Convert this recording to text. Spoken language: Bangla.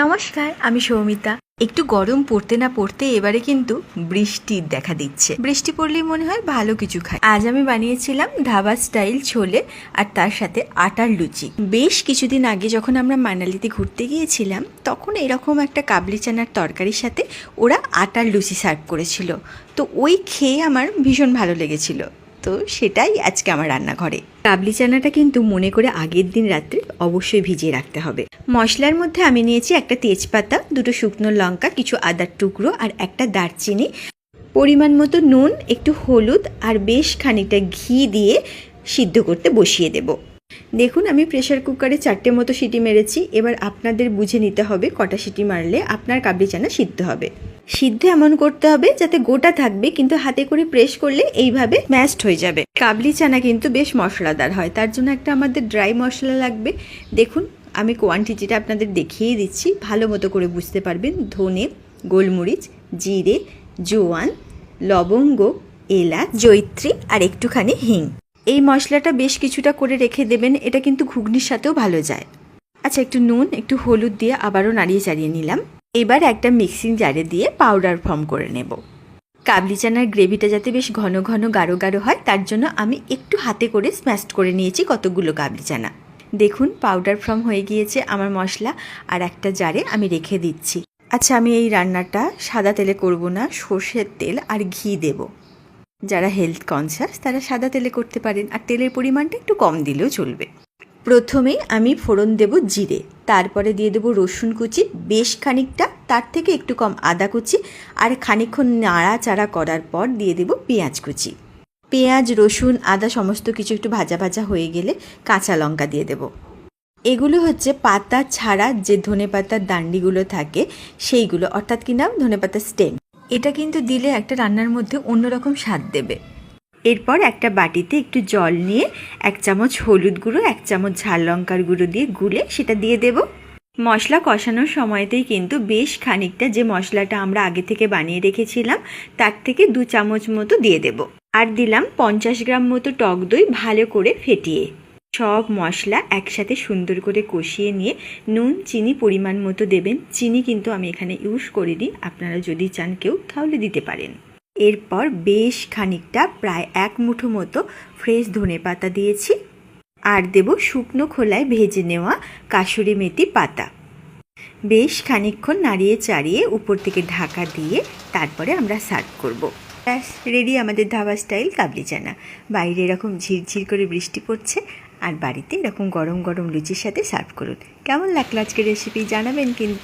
নমস্কার, আমি সৌমিতা। একটু গরম পড়তে না পড়তে এবারে কিন্তু বৃষ্টির দেখা দিচ্ছে। বৃষ্টি পড়লেই মনে হয় ভালো কিছু খাই। আজ আমি বানিয়েছিলাম ধাবা স্টাইল ছোলে আর তার সাথে আটার লুচি। বেশ কিছুদিন আগে যখন আমরা মানালিতে ঘুরতে গিয়েছিলাম তখন এরকম একটা কাবলি চানার তরকারির সাথে ওরা আটার লুচি সার্ভ করেছিল। তো ওই খেয়ে আমার ভীষণ ভালো লেগেছিল। তো সেটাই আজকে আমার রান্নাঘরে। কাবলি চানাটা কিন্তু মনে করে আগের দিন রাত্রে অবশ্যই ভিজিয়ে রাখতে হবে। মশলার মধ্যে আমি নিয়েছি একটা তেজপাতা, দুটো শুকনো লঙ্কা, কিছু আদার টুকরো আর একটা দারচিনি, পরিমাণ মতো নুন, একটু হলুদ আর বেশ খানিকটা ঘি দিয়ে সিদ্ধ করতে বসিয়ে দেব। দেখুন আমি প্রেশার কুকারে 4টে মতো সিটি মেরেছি। এবার আপনাদের বুঝে নিতে হবে কটা সিটি মারলে আপনার কাবলি চানা সিদ্ধ হবে। সিদ্ধ এমন করতে হবে যাতে গোটা থাকবে কিন্তু হাতে করে প্রেস করলে এইভাবে ম্যাশড হয়ে যাবে। কাবলি চানা কিন্তু বেশ মশলাদার হয়, তার জন্য একটা আমাদের ড্রাই মশলা লাগবে। দেখুন আমি কোয়ান্টিটিটা আপনাদের দেখিয়ে দিচ্ছি, ভালো মতো করে বুঝতে পারবেন। ধনে, গোলমরিচ, জিরে, জোয়ান, লবঙ্গ, এলাচ, জয়িত্রী আর একটুখানি হিং। এই মশলাটা বেশ কিছুটা করে রেখে দেবেন, এটা কিন্তু ঘুগনির সাথেও ভালো যায়। আচ্ছা, একটু নুন, একটু হলুদ দিয়ে আবারও নাড়িয়ে চাড়িয়ে নিলাম। এবার একটা মিক্সিং জারে দিয়ে পাউডার ফর্ম করে নেব। কাবলি চানার গ্রেভিটা যাতে বেশ ঘন ঘন গাঢ় গাঢ় হয় তার জন্য আমি একটু হাতে করে স্ম্যাশড করে নিয়েছি কতগুলো কাবলি চানা। দেখুন পাউডার ফর্ম হয়ে গিয়েছে আমার মশলা, আর একটা জারে আমি রেখে দিচ্ছি। আচ্ছা, আমি এই রান্নাটা সাদা তেলে করব না, সর্ষের তেল আর ঘি দেব। যারা হেলথ কনসিয়াস তারা সাদা তেলে করতে পারেন, আর তেলের পরিমাণটা একটু কম দিলেও চলবে। প্রথমে আমি ফোড়ন দেব জিরে, তারপরে দিয়ে দেবো রসুন কুচি বেশ খানিকটা, তার থেকে একটু কম আদা কুচি, আর খানিকক্ষণ নাড়াচাড়া করার পর দিয়ে দেব পেঁয়াজ কুচি। পেঁয়াজ, রসুন, আদা সমস্ত কিছু একটু ভাজা ভাজা হয়ে গেলে কাঁচা লঙ্কা দিয়ে দেব। এগুলো হচ্ছে পাতা ছাড়া যে ধনেপাতার ডান্ডিগুলো থাকে সেইগুলো, অর্থাৎ কিনা ধনেপাতার স্টেম। এটা কিন্তু দিলে একটা রান্নার মধ্যে অন্যরকম স্বাদ দেবে। এরপর একটা বাটিতে একটু জল নিয়ে 1 চামচ হলুদ গুঁড়ো, 1 চামচ ঝাল লঙ্কার গুঁড়ো দিয়ে গুলে সেটা দিয়ে দেব। মশলা কষানোর সময়তেই কিন্তু বেশ খানিকটা যে মশলাটা আমরা আগে থেকে বানিয়ে রেখেছিলাম তার থেকে 2 চামচ মতো দিয়ে দেব। আর দিলাম 50 গ্রাম মতো টক দই ভালো করে ফেটিয়ে। সব মশলা একসাথে সুন্দর করে কষিয়ে নিয়ে নুন, চিনি পরিমাণ মতো দেবেন। চিনি কিন্তু আমি এখানে ইউজ করিনি, আপনারা যদি চান কেউ তাহলে দিতে পারেন। এরপর বেশ খানিকটা প্রায় 1 মুঠো মতো ফ্রেশ ধনেপাতা দিয়েছি, আর দেব শুকনো খোলায় ভেজে নেওয়া কাসুরি মেথি পাতা। বেশ খানিকক্ষণ নাড়িয়ে চাড়িয়ে উপর থেকে ঢাকা দিয়ে তারপরে আমরা সার্ভ করব। ব্যাস রেডি আমাদের ধাবা স্টাইল কাবলি চানা। বাইরে এরকম ঝিরঝির করে বৃষ্টি পড়ছে, আর বাড়িতে এরকম গরম গরম লুচির সাথে সার্ভ করুন। কেমন লাগলো আজকের রেসিপি জানাবেন কিন্তু।